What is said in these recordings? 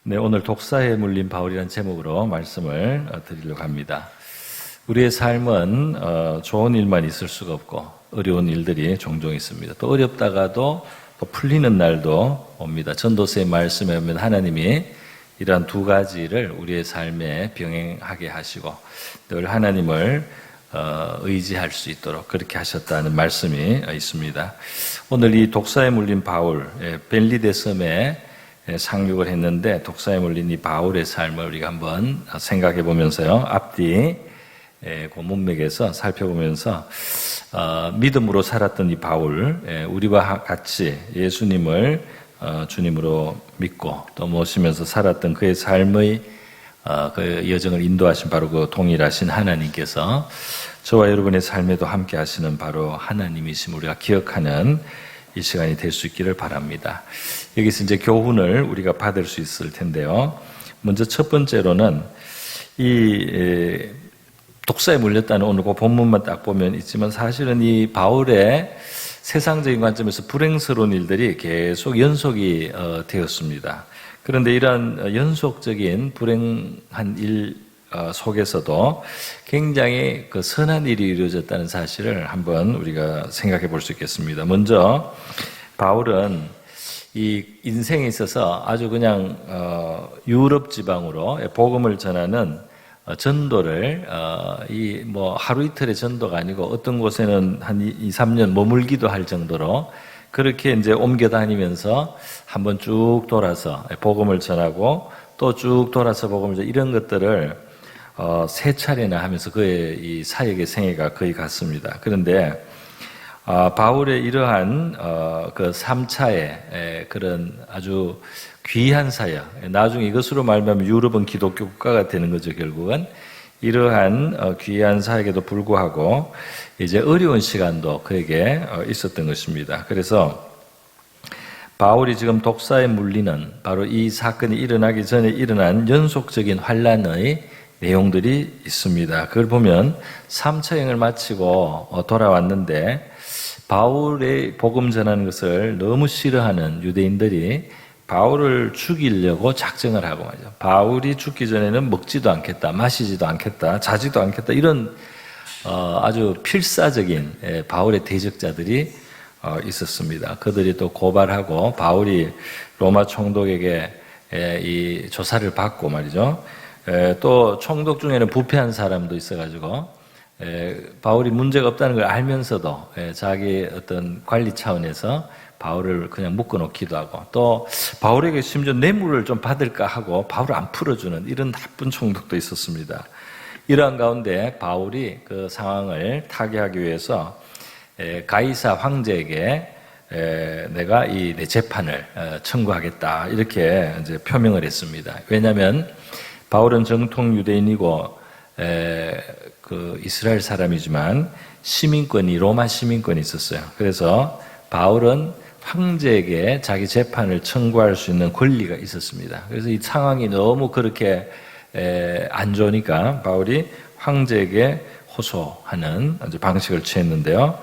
네, 오늘 독사에 물린 바울이라는 제목으로 말씀을 드리려고 합니다. 우리의 삶은 좋은 일만 있을 수가 없고 어려운 일들이 종종 있습니다. 또 어렵다가도 또 풀리는 날도 옵니다. 전도서의 말씀에 보면 하나님이 이러한 두 가지를 우리의 삶에 병행하게 하시고 늘 하나님을 의지할 수 있도록 그렇게 하셨다는 말씀이 있습니다. 오늘 이 독사에 물린 바울, 벨리데 섬에 상륙을 했는데 독사에 물린 이 바울의 삶을 우리가 한번 생각해 보면서요. 앞뒤 그 문맥에서 살펴보면서 믿음으로 살았던 이 바울, 우리와 같이 예수님을 주님으로 믿고 또 모시면서 살았던 그의 삶의 그 여정을 인도하신 바로 그 동일하신 하나님께서 저와 여러분의 삶에도 함께 하시는 바로 하나님이심 우리가 기억하는 이 시간이 될 수 있기를 바랍니다. 여기서 이제 교훈을 우리가 받을 수 있을 텐데요. 먼저 첫 번째로는 이 독사에 물렸다는 오늘 그 본문만 딱 보면 있지만 사실은 이 바울의 세상적인 관점에서 불행스러운 일들이 계속 연속이 되었습니다. 그런데 이러한 연속적인 불행한 일 속에서도 굉장히 그 선한 일이 이루어졌다는 사실을 한번 우리가 생각해 볼 수 있겠습니다. 먼저 바울은 이 인생에 있어서 아주 그냥 유럽 지방으로 복음을 전하는 전도를 이 뭐 하루 이틀의 전도가 아니고 어떤 곳에는 한 2, 3년 머물기도 할 정도로 그렇게 이제 옮겨 다니면서 한번 쭉 돌아서 복음을 전하고 또 쭉 돌아서 복음을 전하고 이런 것들을 세 차례나 하면서 그의 이 사역의 생애가 거의 같습니다. 그런데 바울의 이러한 그 3차의 그런 아주 귀한 사역, 나중에 이것으로 말하면 유럽은 기독교 국가가 되는 거죠. 결국은 이러한 귀한 사역에도 불구하고 이제 어려운 시간도 그에게 있었던 것입니다. 그래서 바울이 지금 독사에 물리는 바로 이 사건이 일어나기 전에 일어난 연속적인 환란의 내용들이 있습니다. 그걸 보면 3차 여행을 마치고 돌아왔는데 바울의 복음 전하는 것을 너무 싫어하는 유대인들이 바울을 죽이려고 작정을 하고 말이죠. 바울이 죽기 전에는 먹지도 않겠다, 마시지도 않겠다, 자지도 않겠다 이런 아주 필사적인 바울의 대적자들이 있었습니다. 그들이 또 고발하고 바울이 로마 총독에게 이 조사를 받고 말이죠. 또 총독 중에는 부패한 사람도 있어가지고 바울이 문제가 없다는 걸 알면서도 자기 어떤 관리 차원에서 바울을 그냥 묶어놓기도 하고 또 바울에게 심지어 뇌물을 좀 받을까 하고 바울을 안 풀어주는 이런 나쁜 총독도 있었습니다. 이러한 가운데 바울이 그 상황을 타개하기 위해서 가이사 황제에게 내가 내 재판을 청구하겠다 이렇게 이제 표명을 했습니다. 왜냐하면 바울은 정통 유대인이고 그 이스라엘 사람이지만 시민권이 로마 시민권이 있었어요. 그래서 바울은 황제에게 자기 재판을 청구할 수 있는 권리가 있었습니다. 그래서 이 상황이 너무 그렇게 안 좋으니까 바울이 황제에게 호소하는 방식을 취했는데요.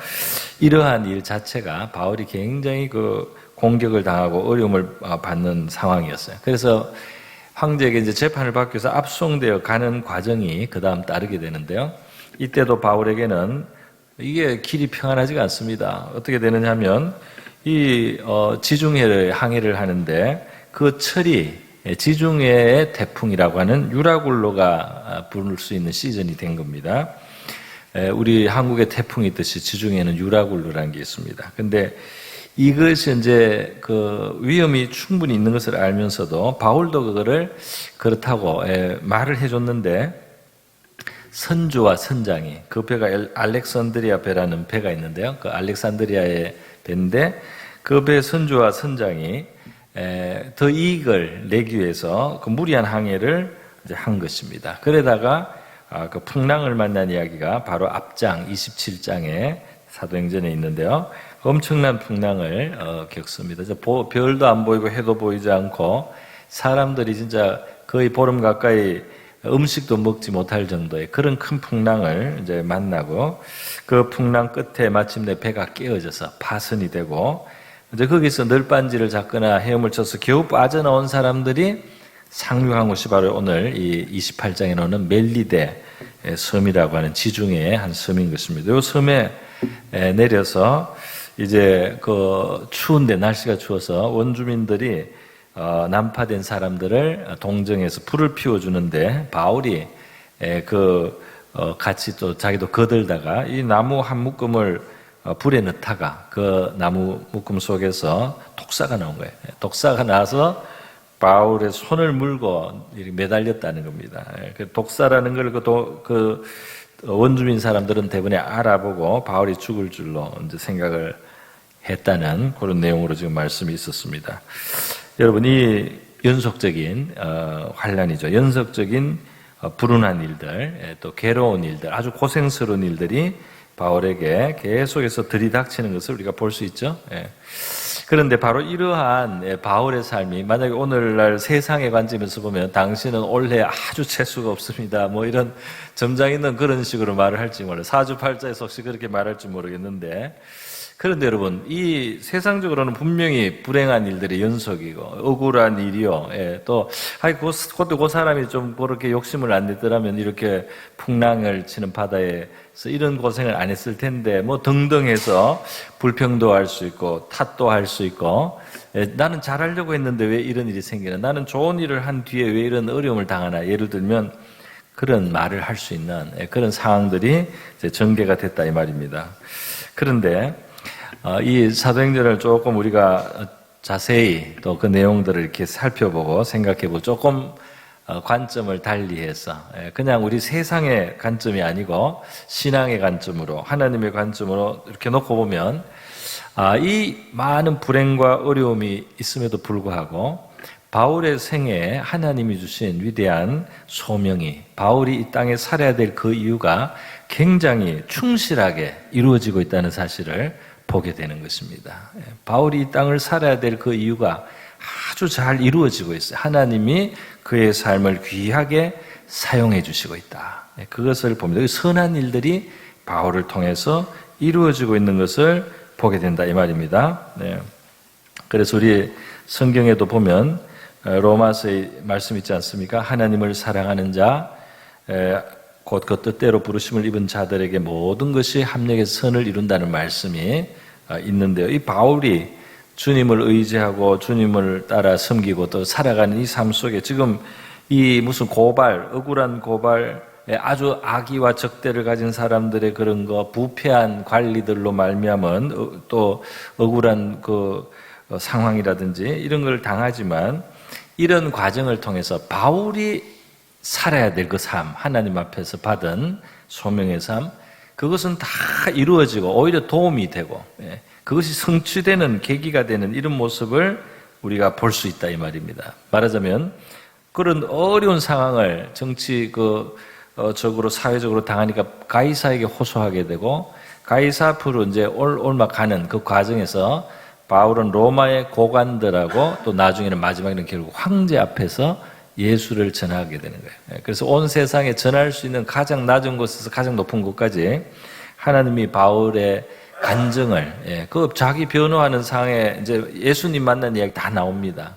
이러한 일 자체가 바울이 굉장히 그 공격을 당하고 어려움을 받는 상황이었어요. 그래서 황제에게 이제 재판을 받기 위해서 압송되어 가는 과정이 그 다음 따르게 되는데요. 이때도 바울에게는 이게 길이 평안하지가 않습니다. 어떻게 되느냐 하면 이 지중해를 항해를 하는데 그 철이 지중해의 태풍이라고 하는 유라굴로가 부를 수 있는 시즌이 된 겁니다. 우리 한국의 태풍이 있듯이 지중해에는 유라굴로라는 게 있습니다. 근데 이것이 이제 그 위험이 충분히 있는 것을 알면서도 바울도 그거를 그렇다고 말을 해줬는데 선주와 선장이 그 배가 알렉산드리아 배라는 배가 있는데요. 그 알렉산드리아의 배인데 그 배 선주와 선장이 더 이익을 내기 위해서 그 무리한 항해를 이제 한 것입니다. 그러다가 그 풍랑을 만난 이야기가 바로 앞장 27장에 사도행전에 있는데요. 엄청난 풍랑을 겪습니다. 별도 안 보이고 해도 보이지 않고 사람들이 진짜 거의 보름 가까이 음식도 먹지 못할 정도의 그런 큰 풍랑을 이제 만나고 그 풍랑 끝에 마침내 배가 깨어져서 파선이 되고 이제 거기서 널빤지를 잡거나 헤엄을 쳐서 겨우 빠져나온 사람들이 상륙한 곳이 바로 오늘 이 28장에 나오는 멜리데 섬이라고 하는 지중해의 한 섬인 것입니다. 이 섬에 내려서 이제 그 추운데 날씨가 추워서 원주민들이 난파된 사람들을 동정해서 불을 피워주는데 바울이 같이 또 자기도 거들다가 이 나무 한 묶음을 불에 넣다가 그 나무 묶음 속에서 독사가 나온 거예요. 독사가 나서 바울의 손을 물고 매달렸다는 겁니다. 그 독사라는 걸 그 원주민 사람들은 대부분 알아보고 바울이 죽을 줄로 이제 생각을 했다는 그런 내용으로 지금 말씀이 있었습니다. 여러분, 이 연속적인 환난이죠. 연속적인 불운한 일들, 또 괴로운 일들, 아주 고생스러운 일들이 바울에게 계속해서 들이닥치는 것을 우리가 볼 수 있죠. 그런데 바로 이러한 바울의 삶이 만약에 오늘날 세상의 관점에서 보면 당신은 올해 아주 재수가 없습니다. 뭐 이런 점장 있는 그런 식으로 말을 할지 몰라요. 사주팔자에서 혹시 그렇게 말할지 모르겠는데, 그런데 여러분, 이 세상적으로는 분명히 불행한 일들의 연속이고 억울한 일이요. 또 그것도 그 사람이 좀 그렇게 욕심을 안 냈더라면 이렇게 풍랑을 치는 바다에서 이런 고생을 안 했을 텐데 뭐 등등해서 불평도 할 수 있고 탓도 할 수 있고, 나는 잘하려고 했는데 왜 이런 일이 생기나, 나는 좋은 일을 한 뒤에 왜 이런 어려움을 당하나, 예를 들면 그런 말을 할 수 있는 그런 상황들이 이제 전개가 됐다 이 말입니다. 그런데 이 사도행전을 조금 우리가 자세히 또 그 내용들을 이렇게 살펴보고 생각해보고 조금 관점을 달리해서 그냥 우리 세상의 관점이 아니고 신앙의 관점으로, 하나님의 관점으로 이렇게 놓고 보면 이 많은 불행과 어려움이 있음에도 불구하고 바울의 생애에 하나님이 주신 위대한 소명이, 바울이 이 땅에 살아야 될 그 이유가 굉장히 충실하게 이루어지고 있다는 사실을 보게 되는 것입니다. 바울이 이 땅을 살아야 될 그 이유가 아주 잘 이루어지고 있어요. 하나님이 그의 삶을 귀하게 사용해 주시고 있다. 그것을 봅니다. 선한 일들이 바울을 통해서 이루어지고 있는 것을 보게 된다 이 말입니다. 그래서 우리 성경에도 보면 로마서의 말씀 있지 않습니까? 하나님을 사랑하는 자, 곧 그 뜻대로 부르심을 입은 자들에게 모든 것이 합력해서 선을 이룬다는 말씀이 있는데요. 이 바울이 주님을 의지하고 주님을 따라 섬기고 또 살아가는 이 삶 속에 지금 이 무슨 고발, 억울한 고발, 아주 악의와 적대를 가진 사람들의 그런 거, 부패한 관리들로 말미암은 또 억울한 그 상황이라든지 이런 걸 당하지만, 이런 과정을 통해서 바울이 살아야 될 그 삶, 하나님 앞에서 받은 소명의 삶, 그것은 다 이루어지고 오히려 도움이 되고 그것이 성취되는 계기가 되는 이런 모습을 우리가 볼 수 있다 이 말입니다. 말하자면 그런 어려운 상황을 정치적으로 사회적으로 당하니까 가이사에게 호소하게 되고, 가이사 앞으로 이제 올라가는 그 과정에서 바울은 로마의 고관들하고 또 나중에는 마지막에는 결국 황제 앞에서 예수를 전하게 되는 거예요. 그래서 온 세상에 전할 수 있는 가장 낮은 곳에서 가장 높은 곳까지 하나님이 바울의 간증을, 그 자기 변호하는 상에 이제 예수님 만난 이야기 다 나옵니다.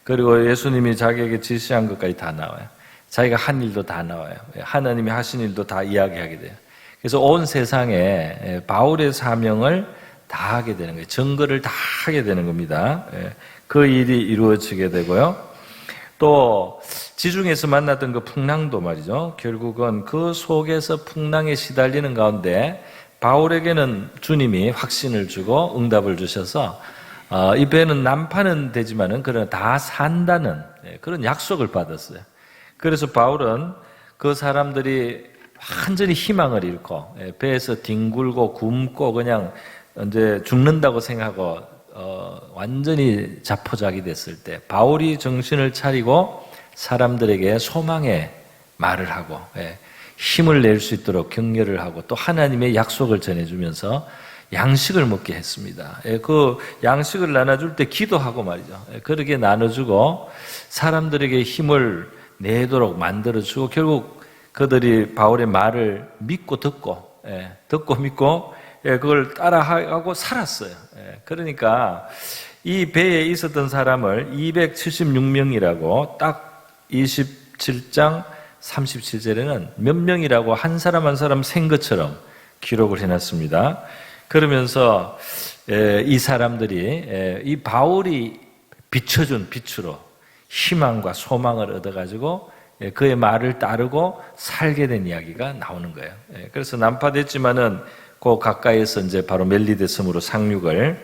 그리고 예수님이 자기에게 지시한 것까지 다 나와요. 자기가 한 일도 다 나와요. 하나님이 하신 일도 다 이야기하게 돼요. 그래서 온 세상에 바울의 사명을 다 하게 되는 거예요. 증거를 다 하게 되는 겁니다. 그 일이 이루어지게 되고요. 또 지중해에서 만났던 그 풍랑도 말이죠. 결국은 그 속에서 풍랑에 시달리는 가운데 바울에게는 주님이 확신을 주고 응답을 주셔서 이 배는 난파는 되지만은 그러나 다 산다는 그런 약속을 받았어요. 그래서 바울은 그 사람들이 완전히 희망을 잃고 배에서 뒹굴고 굶고 그냥 이제 죽는다고 생각하고 완전히 자포자기 됐을 때 바울이 정신을 차리고 사람들에게 소망의 말을 하고 힘을 낼 수 있도록 격려를 하고 또 하나님의 약속을 전해주면서 양식을 먹게 했습니다. 그 양식을 나눠줄 때 기도하고 말이죠. 그렇게 나눠주고 사람들에게 힘을 내도록 만들어주고 결국 그들이 바울의 말을 믿고 듣고 믿고 그걸 따라하고 살았어요. 그러니까 이 배에 있었던 사람을 276명이라고 딱 27장 37절에는 몇 명이라고 한 사람 한 사람 센 것처럼 기록을 해놨습니다. 그러면서 이 사람들이 이 바울이 비춰준 빛으로 희망과 소망을 얻어가지고 그의 말을 따르고 살게 된 이야기가 나오는 거예요. 그래서 난파됐지만은 그 가까이에서 이제 바로 멜리데 섬으로 상륙을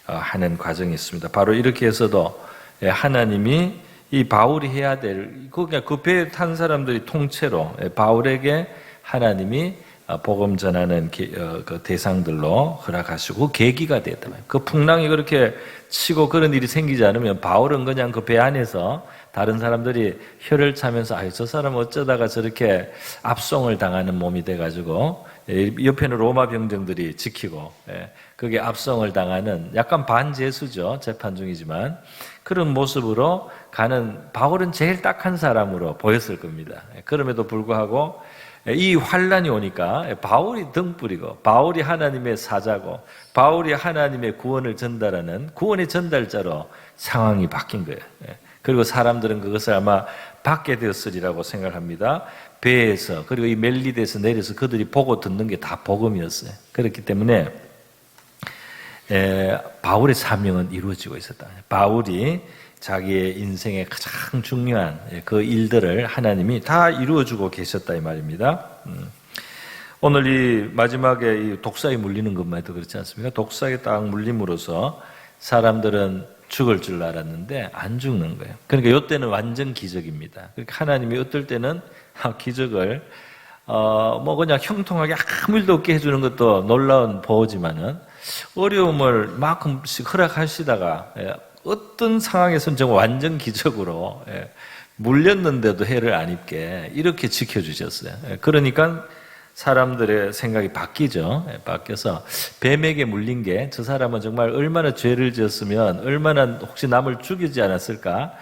하는 과정이 있습니다. 바로 이렇게 해서도 하나님이 이 바울이 해야 될, 그냥 그 배에 탄 사람들이 통째로 바울에게 하나님이 복음 전하는 그 대상들로 허락하시고 그 계기가 됐다. 그 풍랑이 그렇게 치고 그런 일이 생기지 않으면 바울은 그냥 그 배 안에서 다른 사람들이 혀를 차면서 저 사람 어쩌다가 저렇게 압송을 당하는 몸이 돼가지고 옆에는 로마 병정들이 지키고 그게 압송을 당하는 약간 반제수죠. 재판 중이지만 그런 모습으로 가는 바울은 제일 딱한 사람으로 보였을 겁니다. 그럼에도 불구하고 이 환란이 오니까 바울이 등불이고 바울이 하나님의 사자고 바울이 하나님의 구원을 전달하는 구원의 전달자로 상황이 바뀐 거예요. 그리고 사람들은 그것을 아마 받게 되었으리라고 생각합니다. 배에서 그리고 이 멜리데에서 내려서 그들이 보고 듣는 게 다 복음이었어요. 그렇기 때문에 바울의 사명은 이루어지고 있었다. 바울이 자기의 인생의 가장 중요한 그 일들을 하나님이 다 이루어주고 계셨다 이 말입니다. 오늘 이 마지막에 이 독사에 물리는 것만 해도 그렇지 않습니까? 독사에 딱 물림으로써 사람들은 죽을 줄 알았는데 안 죽는 거예요. 그러니까 이때는 완전 기적입니다. 그러니까 하나님이 어떨 때는 기적을 뭐 그냥 형통하게 아무 일도 없게 해주는 것도 놀라운 보호지만은 어려움을 만큼씩 허락하시다가 어떤 상황에서는 정말 완전 기적으로 물렸는데도 해를 안 입게 이렇게 지켜주셨어요. 그러니까 사람들의 생각이 바뀌죠. 바뀌어서 뱀에게 물린 게 저 사람은 정말 얼마나 죄를 지었으면 얼마나 혹시 남을 죽이지 않았을까.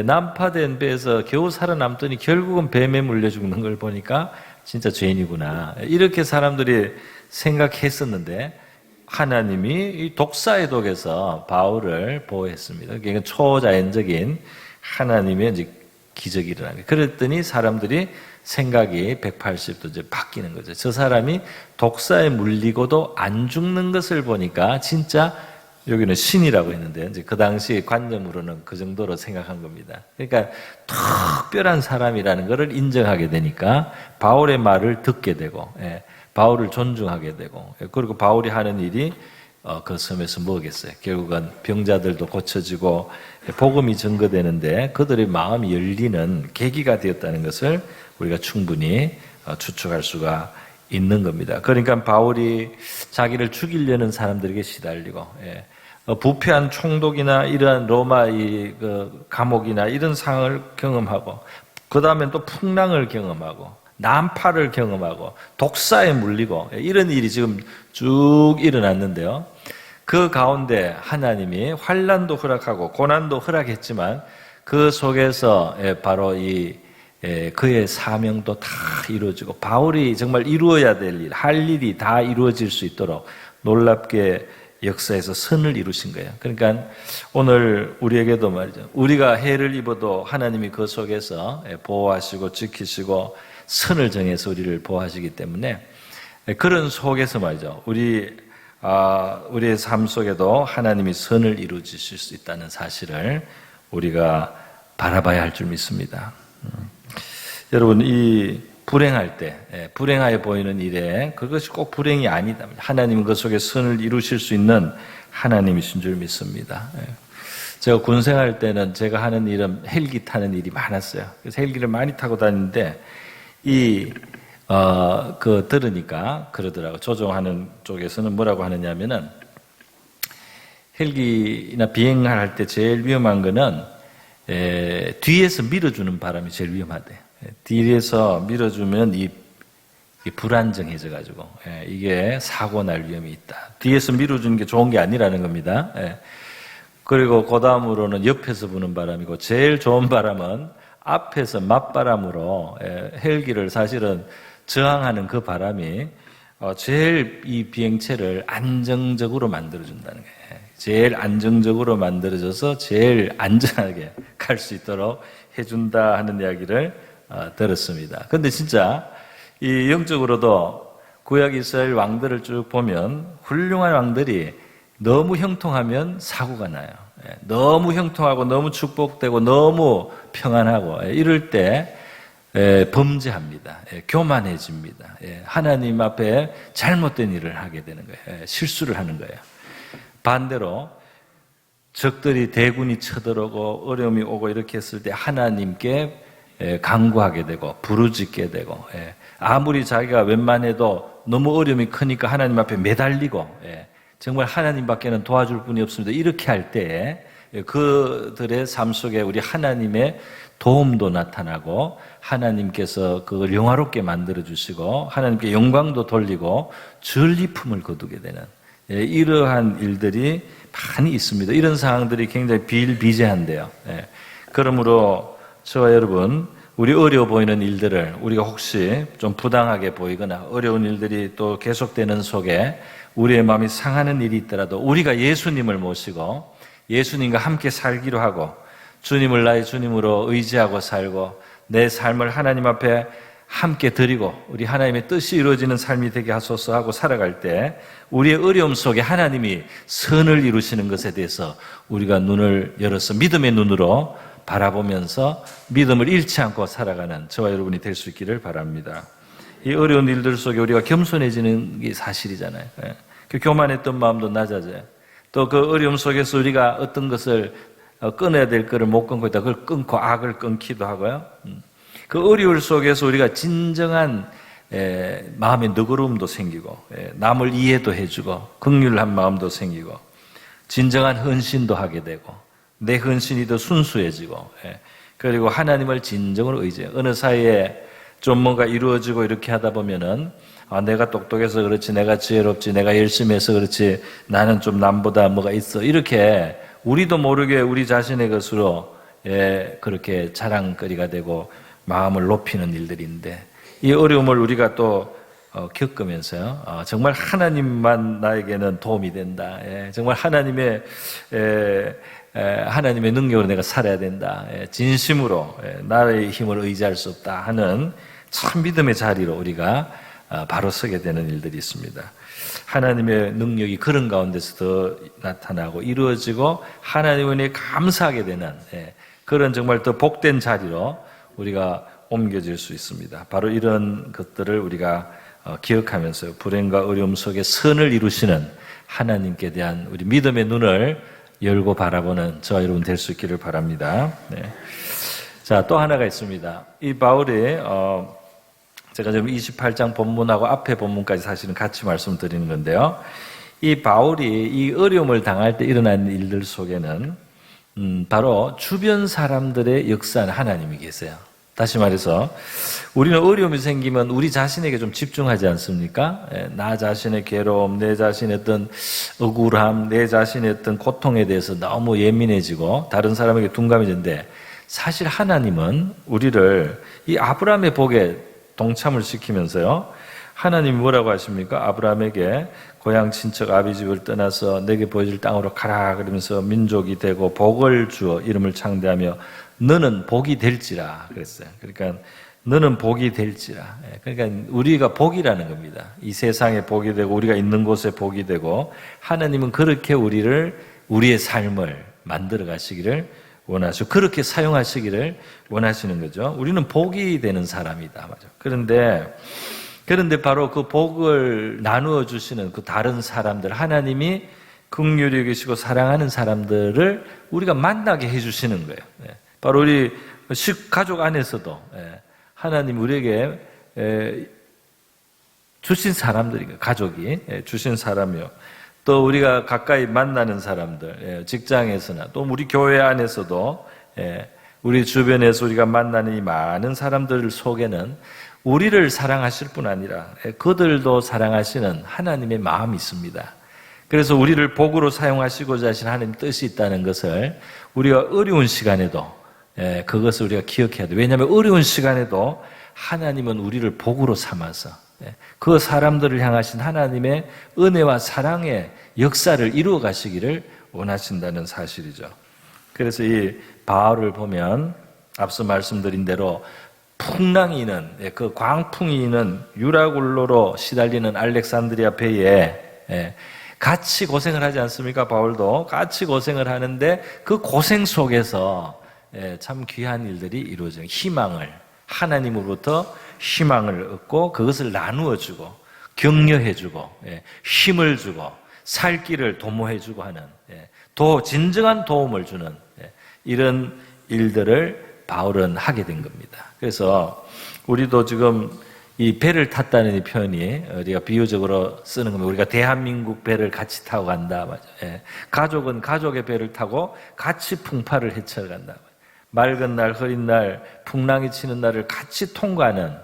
난파된 배에서 겨우 살아남더니 결국은 뱀에 물려 죽는 걸 보니까 진짜 죄인이구나. 이렇게 사람들이 생각했었는데 하나님이 이 독사의 독에서 바울을 보호했습니다. 그러니까 초자연적인 하나님의 이제 기적이 일어난 거예요. 그랬더니 사람들이 생각이 180도 이제 바뀌는 거죠. 저 사람이 독사에 물리고도 안 죽는 것을 보니까 진짜 여기는 신이라고 했는데 이제 그 당시 관념으로는 그 정도로 생각한 겁니다. 그러니까 특별한 사람이라는 것을 인정하게 되니까 바울의 말을 듣게 되고 바울을 존중하게 되고 그리고 바울이 하는 일이 그 섬에서 뭐겠어요? 결국은 병자들도 고쳐지고 복음이 증거되는데 그들의 마음이 열리는 계기가 되었다는 것을 우리가 충분히 추측할 수가 있는 겁니다. 그러니까 바울이 자기를 죽이려는 사람들에게 시달리고 부패한 총독이나 이러한 로마의 그 감옥이나 이런 상황을 경험하고 그 다음엔 또 풍랑을 경험하고 난파를 경험하고 독사에 물리고 이런 일이 지금 쭉 일어났는데요. 그 가운데 하나님이 환난도 허락하고 고난도 허락했지만 그 속에서 바로 그의 사명도 다 이루어지고 바울이 정말 이루어야 될 일, 할 일이 다 이루어질 수 있도록 놀랍게 역사에서 선을 이루신 거예요. 그러니까 오늘 우리에게도 말이죠. 우리가 해를 입어도 하나님이 그 속에서 보호하시고 지키시고 선을 정해서 우리를 보호하시기 때문에 그런 속에서 말이죠. 우리의 삶 속에도 하나님이 선을 이루어 주실 수 있다는 사실을 우리가 바라봐야 할 줄 믿습니다. 여러분, 이 불행할 때, 불행하여 보이는 일에 그것이 꼭 불행이 아니다. 하나님은 그 속에 선을 이루실 수 있는 하나님이신 줄 믿습니다. 제가 군생활 때는 제가 하는 일은 헬기 타는 일이 많았어요. 그래서 헬기를 많이 타고 다니는데 들으니까 그러더라고요. 조종하는 쪽에서는 뭐라고 하느냐면은 헬기나 비행할 때 제일 위험한 거는 뒤에서 밀어주는 바람이 제일 위험하대. 뒤에서 밀어주면 이 불안정해져가지고 이게 사고 날 위험이 있다. 뒤에서 밀어주는 게 좋은 게 아니라는 겁니다. 그리고 그 다음으로는 옆에서 부는 바람이고 제일 좋은 바람은 앞에서 맞바람으로 헬기를 사실은 저항하는 그 바람이 제일 이 비행체를 안정적으로 만들어준다는 거예요. 제일 안정적으로 만들어져서 제일 안전하게 갈 수 있도록 해준다 하는 이야기를 들었습니다. 근데 진짜 이 영적으로도 구약 이스라엘 왕들을 쭉 보면 훌륭한 왕들이 너무 형통하면 사고가 나요. 너무 형통하고 너무 축복되고 너무 평안하고 이럴 때 범죄합니다. 교만해집니다. 하나님 앞에 잘못된 일을 하게 되는 거예요. 실수를 하는 거예요. 반대로 적들이 대군이 쳐들어오고 어려움이 오고 이렇게 했을 때 하나님께 간구하게 되고 부르짖게 되고 아무리 자기가 웬만해도 너무 어려움이 크니까 하나님 앞에 매달리고 정말 하나님밖에는 도와줄 분이 없습니다. 이렇게 할 때 그들의 삶 속에 우리 하나님의 도움도 나타나고 하나님께서 그걸 영화롭게 만들어주시고 하나님께 영광도 돌리고 전리품을 거두게 되는 이러한 일들이 많이 있습니다. 이런 상황들이 굉장히 비일비재한데요. 그러므로 저와 여러분 우리 어려워 보이는 일들을 우리가 혹시 좀 부당하게 보이거나 어려운 일들이 또 계속되는 속에 우리의 마음이 상하는 일이 있더라도 우리가 예수님을 모시고 예수님과 함께 살기로 하고 주님을 나의 주님으로 의지하고 살고 내 삶을 하나님 앞에 함께 드리고 우리 하나님의 뜻이 이루어지는 삶이 되게 하소서 하고 살아갈 때 우리의 어려움 속에 하나님이 선을 이루시는 것에 대해서 우리가 눈을 열어서 믿음의 눈으로 바라보면서 믿음을 잃지 않고 살아가는 저와 여러분이 될 수 있기를 바랍니다. 이 어려운 일들 속에 우리가 겸손해지는 게 사실이잖아요. 그 교만했던 마음도 낮아져요. 또 그 어려움 속에서 우리가 어떤 것을 끊어야 될 것을 못 끊고 있다. 그걸 끊고 악을 끊기도 하고요. 그 어려움 속에서 우리가 진정한 마음의 너그러움도 생기고 남을 이해도 해주고 긍휼한 마음도 생기고 진정한 헌신도 하게 되고 내 헌신이 더 순수해지고 그리고 하나님을 진정으로 의지해 어느 사이에 좀 뭔가 이루어지고 이렇게 하다 보면은 내가 똑똑해서 그렇지 내가 지혜롭지 내가 열심히 해서 그렇지 나는 좀 남보다 뭐가 있어 이렇게 우리도 모르게 우리 자신의 것으로 그렇게 자랑거리가 되고 마음을 높이는 일들인데 이 어려움을 우리가 또 겪으면서요 정말 하나님만 나에게는 도움이 된다. 정말 하나님의 능력으로 내가 살아야 된다. 진심으로 나의 힘을 의지할 수 없다 하는 참 믿음의 자리로 우리가 바로 서게 되는 일들이 있습니다. 하나님의 능력이 그런 가운데서 더 나타나고 이루어지고 하나님의 감사하게 되는 그런 정말 더 복된 자리로 우리가 옮겨질 수 있습니다. 바로 이런 것들을 우리가 기억하면서 불행과 어려움 속에 선을 이루시는 하나님께 대한 우리 믿음의 눈을 열고 바라보는 저와 여러분 될 수 있기를 바랍니다. 자, 또 하나가 있습니다. 이 바울이 제가 지금 28장 본문하고 앞에 본문까지 사실은 같이 말씀드리는 건데요. 이 바울이 이 어려움을 당할 때 일어난 일들 속에는 바로 주변 사람들의 역사는 하나님이 계세요. 다시 말해서 우리는 어려움이 생기면 우리 자신에게 좀 집중하지 않습니까? 나 자신의 괴로움, 내 자신의 어떤 억울함, 내 자신의 어떤 고통에 대해서 너무 예민해지고 다른 사람에게 둔감해지는데 사실 하나님은 우리를 이 아브라함의 복에 동참을 시키면서요. 하나님이 뭐라고 하십니까? 아브라함에게 고향 친척 아비 집을 떠나서 내게 보여줄 땅으로 가라 그러면서 민족이 되고 복을 주어 이름을 창대하며 너는 복이 될지라 그랬어요. 그러니까 너는 복이 될지라. 그러니까 우리가 복이라는 겁니다. 이 세상에 복이 되고 우리가 있는 곳에 복이 되고 하나님은 그렇게 우리의 삶을 만들어 가시기를 원하시고 그렇게 사용하시기를 원하시는 거죠. 우리는 복이 되는 사람이다. 맞아. 그런데 바로 그 복을 나누어 주시는 그 다른 사람들, 하나님이 긍휼히 여기시고 사랑하는 사람들을 우리가 만나게 해 주시는 거예요. 바로 우리 가족 안에서도 하나님 우리에게 주신 사람들이니까 가족이 주신 사람이요. 또 우리가 가까이 만나는 사람들, 직장에서나 또 우리 교회 안에서도 우리 주변에서 우리가 만나는 이 많은 사람들 속에는 우리를 사랑하실 뿐 아니라 그들도 사랑하시는 하나님의 마음이 있습니다. 그래서 우리를 복으로 사용하시고자 하신 하나님 뜻이 있다는 것을 우리가 어려운 시간에도 그것을 우리가 기억해야 돼요. 왜냐하면 어려운 시간에도 하나님은 우리를 복으로 삼아서 그 사람들을 향하신 하나님의 은혜와 사랑의 역사를 이루어 가시기를 원하신다는 사실이죠. 그래서 이 바울을 보면 앞서 말씀드린 대로 풍랑이 있는, 그 광풍이 있는 유라굴로로 시달리는 알렉산드리아 배에 같이 고생을 하지 않습니까? 바울도 같이 고생을 하는데 그 고생 속에서 참 귀한 일들이 이루어져요. 희망을, 하나님으로부터 희망을 얻고 그것을 나누어 주고 격려해 주고 힘을 주고 살 길을 도모해 주고 하는 진정한 도움을 주는 이런 일들을 바울은 하게 된 겁니다. 그래서 우리도 지금 이 배를 탔다는 이 표현이 우리가 비유적으로 쓰는 겁니다. 우리가 대한민국 배를 같이 타고 간다. 맞죠? 가족은 가족의 배를 타고 같이 풍파를 헤쳐간다. 맑은 날, 흐린 날, 풍랑이 치는 날을 같이 통과하는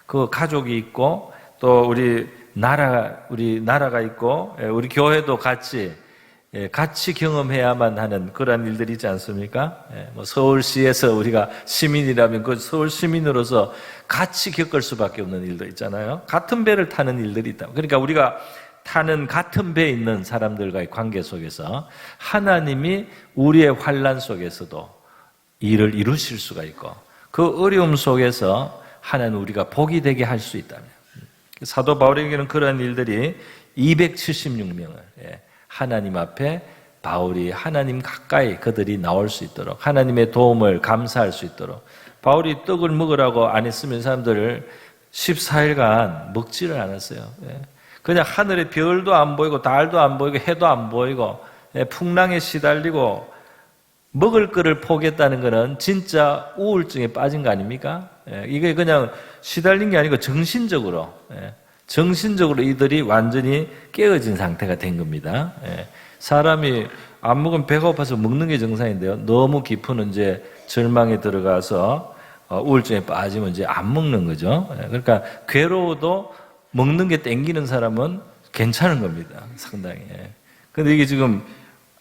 그 가족이 있고 또 우리 나라가 있고 우리 교회도 같이 경험해야만 하는 그러한 일들이 있지 않습니까? 뭐 서울시에서 우리가 시민이라면 그 서울 시민으로서 같이 겪을 수밖에 없는 일도 있잖아요. 같은 배를 타는 일들이 있다. 그러니까 우리가 타는 같은 배에 있는 사람들과의 관계 속에서 하나님이 우리의 환난 속에서도 일을 이루실 수가 있고 그 어려움 속에서 하나님 우리가 복이 되게 할 수 있다면 사도 바울에게는 그런 일들이 276명을 하나님 앞에 바울이 하나님 가까이 그들이 나올 수 있도록 하나님의 도움을 감사할 수 있도록 바울이 떡을 먹으라고 안 했으면 사람들을 14일간 먹지를 않았어요. 그냥 하늘에 별도 안 보이고 달도 안 보이고 해도 안 보이고 풍랑에 시달리고 먹을 거를 포기했다는 것은 진짜 우울증에 빠진 거 아닙니까? 이게 그냥 시달린 게 아니고 정신적으로 이들이 완전히 깨어진 상태가 된 겁니다. 사람이 안 먹으면 배가 고파서 먹는 게 정상인데요. 너무 깊은 이제 절망에 들어가서 우울증에 빠지면 이제 안 먹는 거죠. 그러니까 괴로워도 먹는 게 땡기는 사람은 괜찮은 겁니다. 상당히. 근데 이게 지금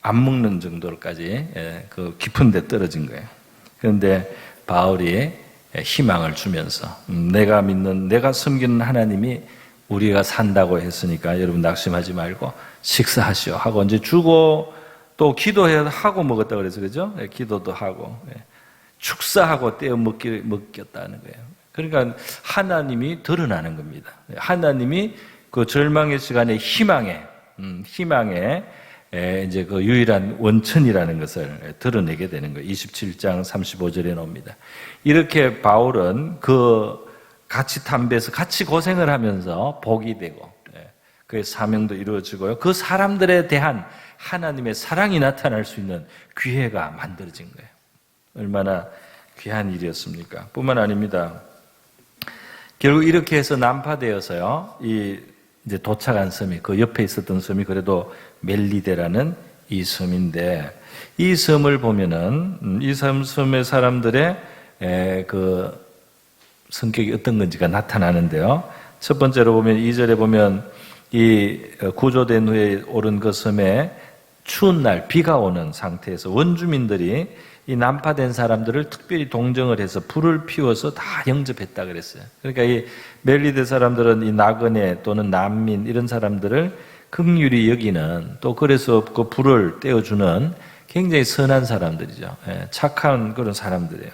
안 먹는 정도로까지 그 깊은 데 떨어진 거예요. 그런데 바울이 희망을 주면서 내가 섬기는 하나님이 우리가 산다고 했으니까 여러분 낙심하지 말고 식사하시오 하고 이제 주고 또 기도하고 먹었다고 그래서 그죠? 기도도 하고 축사하고 떼어 먹겠다는 거예요. 그러니까 하나님이 드러나는 겁니다. 하나님이 그 절망의 시간에 희망에 이제 그 유일한 원천이라는 것을 드러내게 되는 거예요. 27장 35절에 나옵니다. 이렇게 바울은 그 같이 담배에서 같이 고생을 하면서 복이 되고 그의 사명도 이루어지고요. 그 사람들에 대한 하나님의 사랑이 나타날 수 있는 기회가 만들어진 거예요. 얼마나 귀한 일이었습니까? 뿐만 아닙니다. 결국 이렇게 해서 난파되어서요. 이제 도착한 섬이 그 옆에 있었던 섬이 그래도 멜리데라는 이 섬인데 이 섬을 보면은 이 섬의 사람들의 그 성격이 어떤 건지가 나타나는데요. 첫 번째로 보면 2절에 보면 이 구조된 후에 오른 그 섬에 추운 날 비가 오는 상태에서 원주민들이 이 난파된 사람들을 특별히 동정을 해서 불을 피워서 다 영접했다 그랬어요. 그러니까 이 멜리데 사람들은 이 나그네 또는 난민 이런 사람들을 긍휼히 여기는 또 그래서 그 불을 떼어주는 굉장히 선한 사람들이죠. 착한 그런 사람들이에요.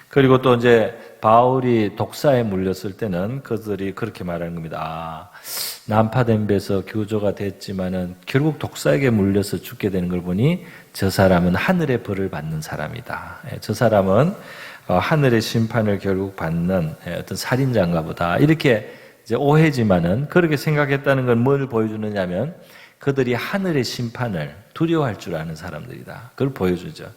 그리고 또 이제 바울이 독사에 물렸을 때는 그들이 그렇게 말하는 겁니다. 난파된 배에서 교조가 됐지만은 결국 독사에게 물려서 죽게 되는 걸 보니 저 사람은 하늘의 벌을 받는 사람이다. 저 사람은 하늘의 심판을 결국 받는 어떤 살인자인가 보다. 이렇게 이제 오해지만은 그렇게 생각했다는 건 뭘 보여주느냐면 그들이 하늘의 심판을 두려워할 줄 아는 사람들이다. 그걸 보여주죠.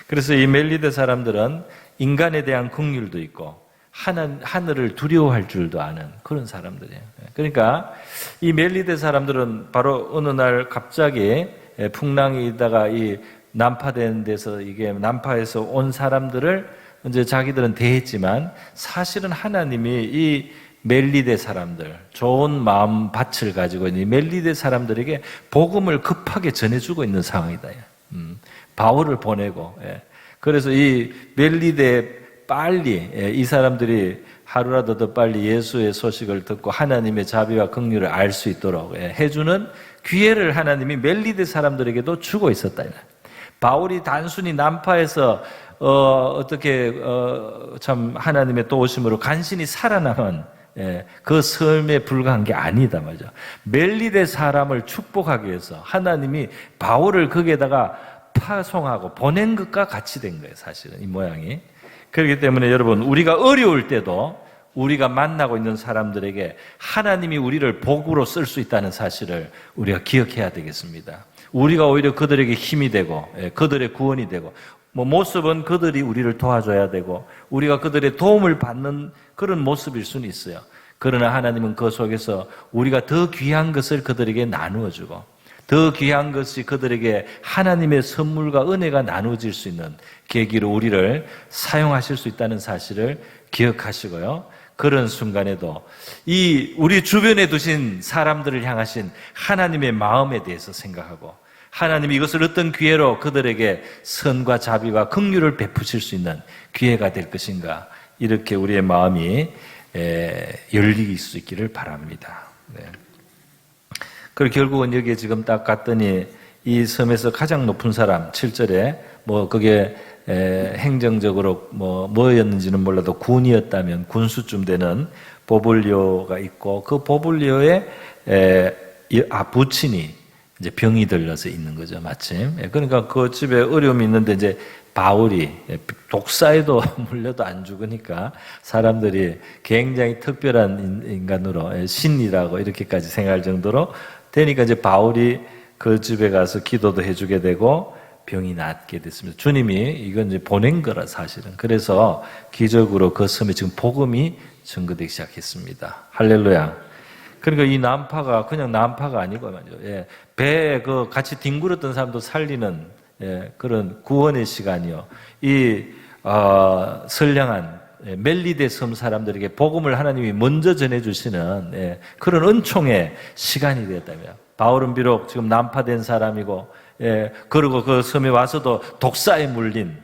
그래서 이 멜리데 사람들은 인간에 대한 긍휼도 있고 하늘을 두려워할 줄도 아는 그런 사람들이에요. 그러니까 이 멜리데 사람들은 바로 어느 날 갑자기 풍랑이 있다가 이 난파된 데서 이게 난파해서 온 사람들을 이제 자기들은 대했지만 사실은 하나님이 이 멜리데 사람들, 좋은 마음 밭을 가지고 있는 이 멜리데 사람들에게 복음을 급하게 전해주고 있는 상황이다. 바울을 보내고, 그래서 이 멜리데 빨리 이 사람들이 하루라도 더 빨리 예수의 소식을 듣고 하나님의 자비와 긍휼을 알 수 있도록 해주는 기회를 하나님이 멜리데 사람들에게도 주고 있었다. 바울이 단순히 난파해서 어떻게 참 하나님의 도우심으로 간신히 살아남은 그 삶에 불과한 게 아니다 말이죠. 멜리데 사람을 축복하기 위해서 하나님이 바울을 거기에다가 파송하고 보낸 것과 같이 된 거예요. 사실은 이 모양이. 그렇기 때문에 여러분, 우리가 어려울 때도 우리가 만나고 있는 사람들에게 하나님이 우리를 복으로 쓸 수 있다는 사실을 우리가 기억해야 되겠습니다. 우리가 오히려 그들에게 힘이 되고 그들의 구원이 되고, 모습은 그들이 우리를 도와줘야 되고 우리가 그들의 도움을 받는 그런 모습일 수는 있어요. 그러나 하나님은 그 속에서 우리가 더 귀한 것을 그들에게 나누어 주고, 더 귀한 것이 그들에게 하나님의 선물과 은혜가 나누어질 수 있는 계기로 우리를 사용하실 수 있다는 사실을 기억하시고요. 그런 순간에도 이 우리 주변에 두신 사람들을 향하신 하나님의 마음에 대해서 생각하고, 하나님이 이것을 어떤 기회로 그들에게 선과 자비와 긍휼을 베푸실 수 있는 기회가 될 것인가, 이렇게 우리의 마음이 열릴 수 있기를 바랍니다. 네. 그리고 결국은 여기에 지금 딱 갔더니 이 섬에서 가장 높은 사람, 7절에 그게 행정적으로 뭐였는지는 몰라도 군이었다면 군수쯤 되는 보블리오가 있고, 그 보블리오의 부친이 이제 병이 들려서 있는 거죠, 마침. 그러니까 그 집에 어려움이 있는데 이제 바울이 독사에도 물려도 안 죽으니까 사람들이 굉장히 특별한 인간으로, 신이라고 이렇게까지 생각할 정도로 되니까 이제 바울이 그 집에 가서 기도도 해주게 되고 병이 낫게 됐습니다. 주님이 이건 이제 보낸 거라 사실은. 그래서 기적으로 그 섬에 지금 복음이 증거되기 시작했습니다. 할렐루야. 그러니까 이 난파가 그냥 난파가 아니고 말이죠. 배에 같이 뒹굴었던 사람도 살리는 그런 구원의 시간이요. 이 선량한 멜리데 섬 사람들에게 복음을 하나님이 먼저 전해주시는 그런 은총의 시간이 되었다며. 바울은 비록 지금 난파된 사람이고, 그리고 그 섬에 와서도 독사에 물린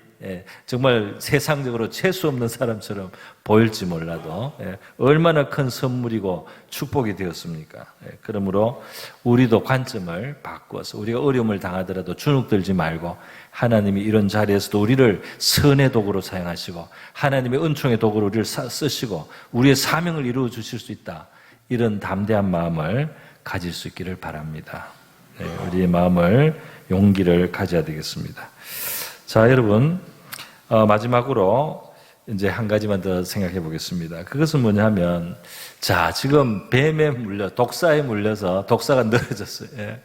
정말 세상적으로 재수 없는 사람처럼 보일지 몰라도 얼마나 큰 선물이고 축복이 되었습니까? 그러므로 우리도 관점을 바꾸어서 우리가 어려움을 당하더라도 주눅들지 말고, 하나님이 이런 자리에서도 우리를 선의 도구로 사용하시고 하나님의 은총의 도구로 우리를 쓰시고 우리의 사명을 이루어 주실 수 있다, 이런 담대한 마음을 가질 수 있기를 바랍니다. 우리의 마음을, 용기를 가져야 되겠습니다. 자, 여러분, 마지막으로 이제 한 가지만 더 생각해 보겠습니다. 그것은 뭐냐면, 자, 지금 뱀에 독사에 물려서 독사가 늘어졌어요.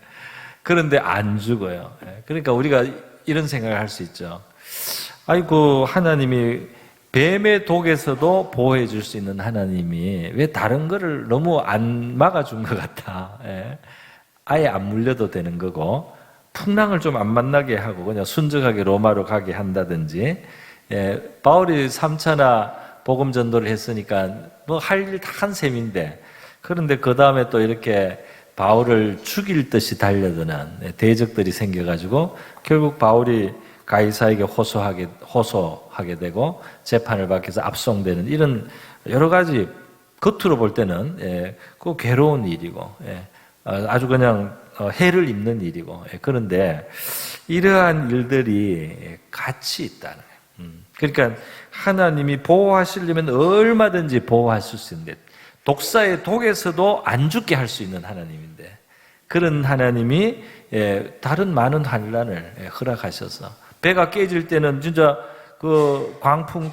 그런데 안 죽어요. 그러니까 우리가 이런 생각을 할 수 있죠. 아이고, 하나님이 뱀의 독에서도 보호해 줄 수 있는 하나님이 왜 다른 거를 너무 안 막아준 것 같아. 아예 안 물려도 되는 거고, 풍랑을 좀 안 만나게 하고 그냥 순적하게 로마로 가게 한다든지, 바울이 3차나 복음 전도를 했으니까 할 일 다 한 셈인데, 그런데 그 다음에 또 이렇게 바울을 죽일 듯이 달려드는 대적들이 생겨가지고 결국 바울이 가이사에게 호소하게 되고 재판을 받기 위해서 압송되는 이런 여러 가지, 겉으로 볼 때는 그 괴로운 일이고 아주 그냥 해를 입는 일이고, 그런데 이러한 일들이 같이 있다는 거예요. 그러니까 하나님이 보호하시려면 얼마든지 보호하실 수 있는데, 독사의 독에서도 안 죽게 할 수 있는 하나님인데, 그런 하나님이 다른 많은 환난을 허락하셔서, 배가 깨질 때는 진짜 그 광풍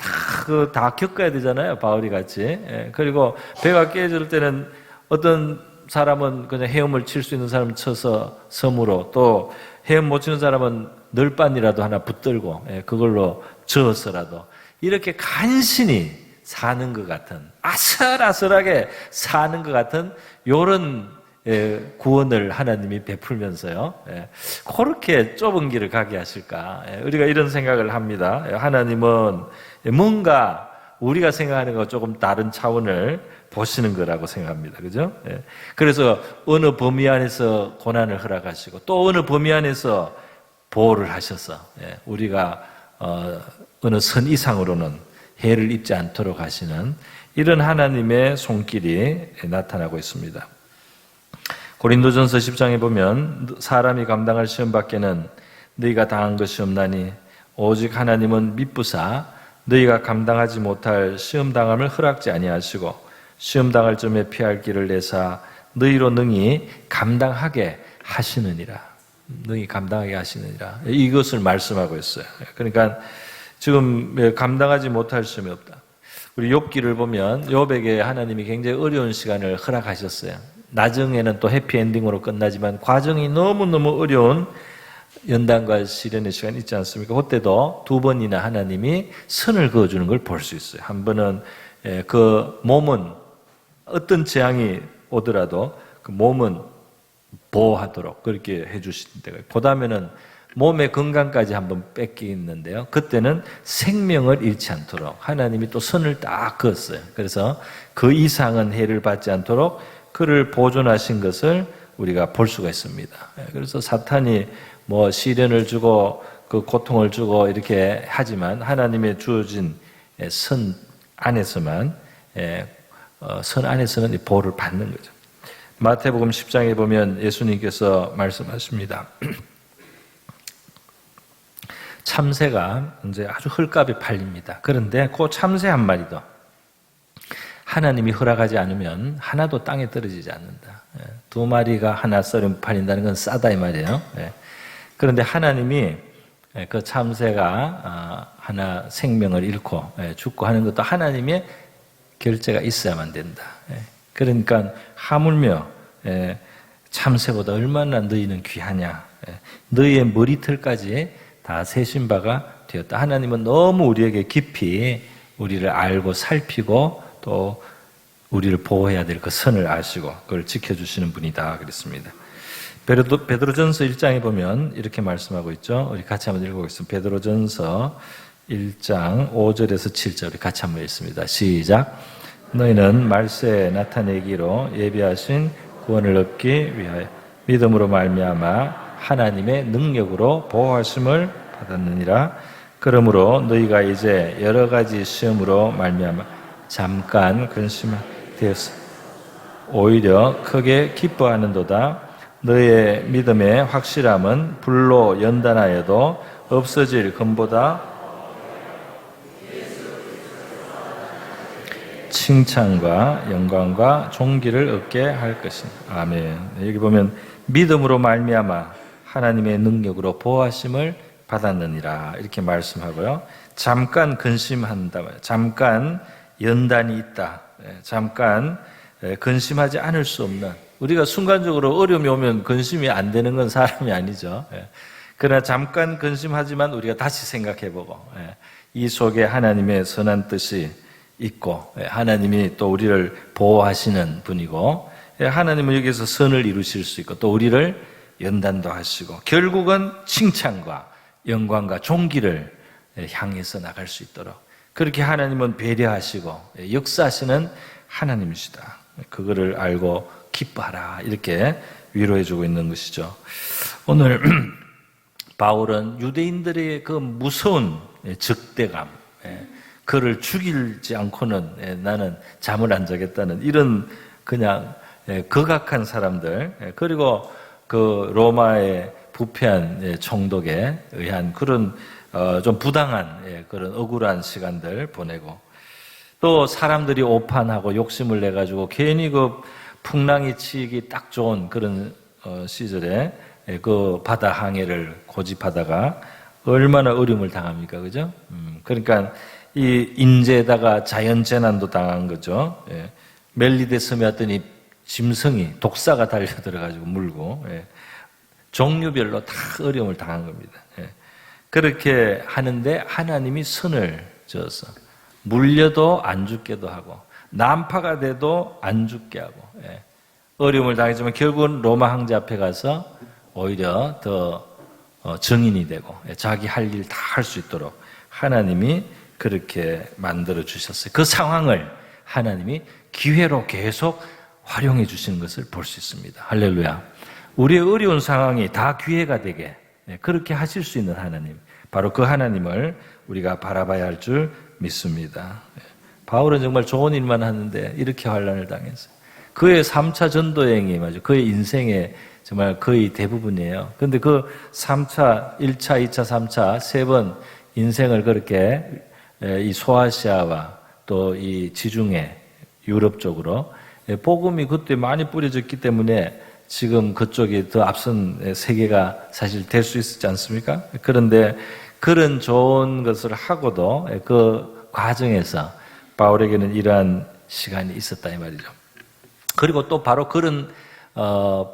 다 겪어야 되잖아요, 바울이 같이. 그리고 배가 깨질 때는 어떤 사람은 그냥 헤엄을 칠 수 있는 사람은 쳐서 섬으로, 또 헤엄 못 치는 사람은 널빤이라도 하나 붙들고 그걸로 저어서라도 이렇게 간신히 사는 것 같은, 아슬아슬하게 사는 것 같은 요런 구원을 하나님이 베풀면서요, 그렇게 좁은 길을 가게 하실까, 우리가 이런 생각을 합니다. 하나님은 뭔가 우리가 생각하는 것과 조금 다른 차원을 보시는 거라고 생각합니다. 그죠? 그래서 어느 범위 안에서 고난을 허락하시고 또 어느 범위 안에서 보호를 하셔서 우리가 어느 선 이상으로는 해를 입지 않도록 하시는 이런 하나님의 손길이 나타나고 있습니다. 고린도전서 10장에 보면, 사람이 감당할 시험 밖에는 너희가 당한 것이 없나니 오직 하나님은 미쁘사 너희가 감당하지 못할 시험당함을 허락지 아니하시고 시험당할 점에 피할 길을 내사 너희로 능히 감당하게 하시느니라. 능히 감당하게 하시느니라. 이것을 말씀하고 있어요. 그러니까 지금 감당하지 못할 시험이 없다. 우리 욥기를 보면 욥에게 하나님이 굉장히 어려운 시간을 허락하셨어요. 나중에는 또 해피엔딩으로 끝나지만 과정이 너무너무 어려운 연단과 시련의 시간이 있지 않습니까? 그때도 두 번이나 하나님이 선을 그어주는 걸 볼 수 있어요. 한 번은 그 몸은 어떤 재앙이 오더라도 그 몸은 보호하도록 그렇게 해주신 때가 있고, 그 다음에는 몸의 건강까지 한번 뺏기는데요. 그때는 생명을 잃지 않도록 하나님이 또 선을 딱 그었어요. 그래서 그 이상은 해를 받지 않도록 그를 보존하신 것을 우리가 볼 수가 있습니다. 그래서 사탄이 뭐 시련을 주고 그 고통을 주고 이렇게 하지만 하나님의 주어진 선 안에서만 선 안에서는 보호를 받는 거죠. 마태복음 10장에 보면 예수님께서 말씀하십니다. 참새가 이제 아주 헐값에 팔립니다. 그런데 그 참새 한 마리도 하나님이 허락하지 않으면 하나도 땅에 떨어지지 않는다. 두 마리가 하나 썰음 팔린다는 건 싸다 이 말이에요. 그런데 하나님이 그 참새가 하나 생명을 잃고 죽고 하는 것도 하나님의 결제가 있어야만 된다. 그러니까 하물며 참새보다 얼마나 너희는 귀하냐. 너희의 머리털까지 다 세신 바가 되었다. 하나님은 너무 우리에게 깊이 우리를 알고 살피고 또 우리를 보호해야 될 그 선을 아시고 그걸 지켜주시는 분이다 그랬습니다. 베드로전서 1장에 보면 이렇게 말씀하고 있죠. 우리 같이 한번 읽어보겠습니다. 베드로전서 1장 5절에서 7절 우리 같이 한번 읽습니다. 시작. 너희는 말세에 나타내기로 예비하신 구원을 얻기 위하여 믿음으로 말미암아 하나님의 능력으로 보호하심을 받았느니라. 그러므로 너희가 이제 여러 가지 시험으로 말미암아 잠깐 근심되었으 오히려 크게 기뻐하는도다. 너희의 믿음의 확실함은 불로 연단하여도 없어질 금보다 칭찬과 영광과 존귀를 얻게 할 것이니. 아멘. 여기 보면 믿음으로 말미암아 하나님의 능력으로 보호하심을 받았느니라 이렇게 말씀하고요. 잠깐 근심한다. 잠깐 연단이 있다. 잠깐 근심하지 않을 수 없는, 우리가 순간적으로 어려움이 오면 근심이 안 되는 건 사람이 아니죠. 그러나 잠깐 근심하지만 우리가 다시 생각해보고 이 속에 하나님의 선한 뜻이 있고 하나님이 또 우리를 보호하시는 분이고 하나님은 여기서 선을 이루실 수 있고 또 우리를 연단도 하시고 결국은 칭찬과 영광과 존귀를 향해서 나갈 수 있도록 그렇게 하나님은 배려하시고 역사하시는 하나님이시다. 그거를 알고 기뻐하라 이렇게 위로해주고 있는 것이죠. 오늘 바울은 유대인들의 그 무서운 적대감, 그를 죽이지 않고는 나는 잠을 안 자겠다는 이런 그냥 극악한 사람들, 그리고 그 로마의 부패한 총독에 의한 그런 좀 부당한 그런 억울한 시간들 보내고 또 사람들이 오판하고 욕심을 내가지고 괜히 그 풍랑이 치기 딱 좋은 그런 시절에 그 바다 항해를 고집하다가 얼마나 어려움을 당합니까, 그죠? 그러니까 이 인재에다가 자연재난도 당한 거죠. 멜리데 섬에 왔더니 짐승이 독사가 달려들어가지고 물고 종류별로 다 어려움을 당한 겁니다. 그렇게 하는데 하나님이 선을 저어서 물려도 안 죽게도 하고 난파가 돼도 안 죽게 하고 어려움을 당했지만 결국은 로마 황제 앞에 가서 오히려 더 증인이 되고 자기 할 일 다 할 수 있도록 하나님이 그렇게 만들어 주셨어요. 그 상황을 하나님이 기회로 계속 활용해 주시는 것을 볼 수 있습니다. 할렐루야. 우리의 어려운 상황이 다 기회가 되게 그렇게 하실 수 있는 하나님, 바로 그 하나님을 우리가 바라봐야 할 줄 믿습니다. 바울은 정말 좋은 일만 하는데 이렇게 환난을 당했어요. 그의 3차 전도여행이 그의 인생의 정말 거의 대부분이에요. 그런데 그 3차, 1차, 2차, 3차 세 번 인생을 그렇게 이 소아시아와 또 이 지중해 유럽 쪽으로 복음이 그때 많이 뿌려졌기 때문에 지금 그쪽이 더 앞선 세계가 사실 될 수 있었지 않습니까? 그런데 그런 좋은 것을 하고도 그 과정에서 바울에게는 이러한 시간이 있었다 이 말이죠. 그리고 또 바로 그런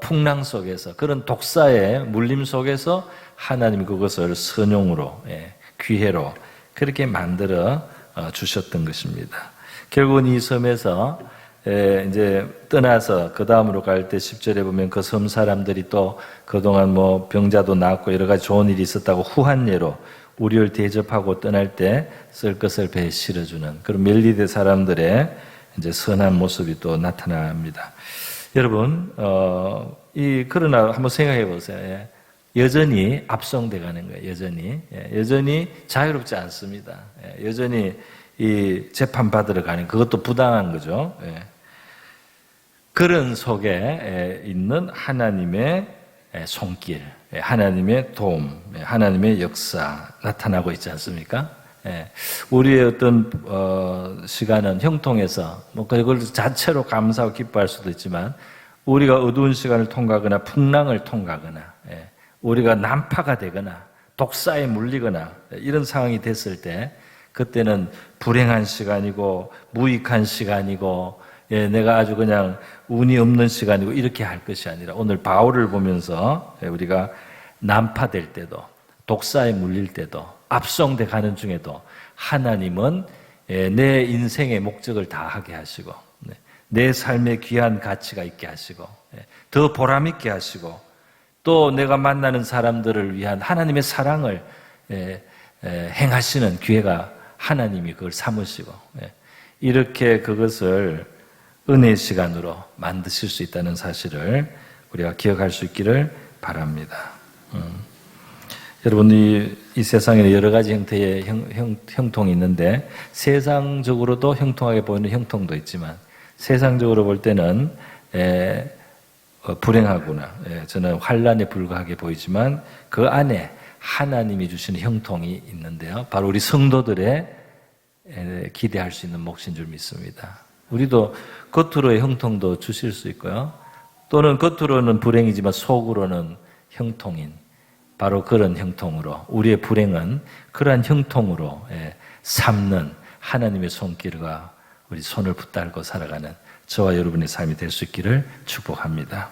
풍랑 속에서, 그런 독사의 물림 속에서 하나님이 그것을 선용으로, 기회로 그렇게 만들어 주셨던 것입니다. 결국은 이 섬에서 이제 떠나서 그 다음으로 갈 때 10절에 보면 그 섬 사람들이 또 그동안 뭐 병자도 낳았고 여러 가지 좋은 일이 있었다고 후한 예로 우리를 대접하고 떠날 때 쓸 것을 배에 실어주는 그런 멜리데 사람들의 이제 선한 모습이 또 나타납니다. 여러분, 그러나 한번 생각해 보세요. 여전히 압송돼 가는 거예요. 여전히 자유롭지 않습니다. 여전히 이 재판받으러 가는 그것도 부당한 거죠. 그런 속에 있는 하나님의 손길, 하나님의 도움, 하나님의 역사 나타나고 있지 않습니까? 우리의 어떤 시간은 형통해서 뭐 그걸 자체로 감사하고 기뻐할 수도 있지만 우리가 어두운 시간을 통과하거나 풍랑을 통과하거나 우리가 난파가 되거나 독사에 물리거나 이런 상황이 됐을 때 그때는 불행한 시간이고 무익한 시간이고 내가 아주 그냥 운이 없는 시간이고 이렇게 할 것이 아니라 오늘 바울을 보면서 우리가 난파될 때도 독사에 물릴 때도 압송돼 가는 중에도 하나님은 내 인생의 목적을 다하게 하시고 내 삶의 귀한 가치가 있게 하시고 더 보람 있게 하시고 또 내가 만나는 사람들을 위한 하나님의 사랑을 행하시는 기회가 하나님이 그걸 삼으시고 이렇게 그것을 은혜의 시간으로 만드실 수 있다는 사실을 우리가 기억할 수 있기를 바랍니다. 여러분, 이 세상에는 여러 가지 형태의 형통이 있는데 세상적으로도 형통하게 보이는 형통도 있지만 세상적으로 볼 때는 불행하구나, 저는 환란에 불과하게 보이지만 그 안에 하나님이 주시는 형통이 있는데요. 바로 우리 성도들의 기대할 수 있는 몫인 줄 믿습니다. 우리도 겉으로의 형통도 주실 수 있고요. 또는 겉으로는 불행이지만 속으로는 형통인 바로 그런 형통으로 우리의 불행은 그러한 형통으로 삼는 하나님의 손길과 우리 손을 붙들고 살아가는 저와 여러분의 삶이 될 수 있기를 축복합니다.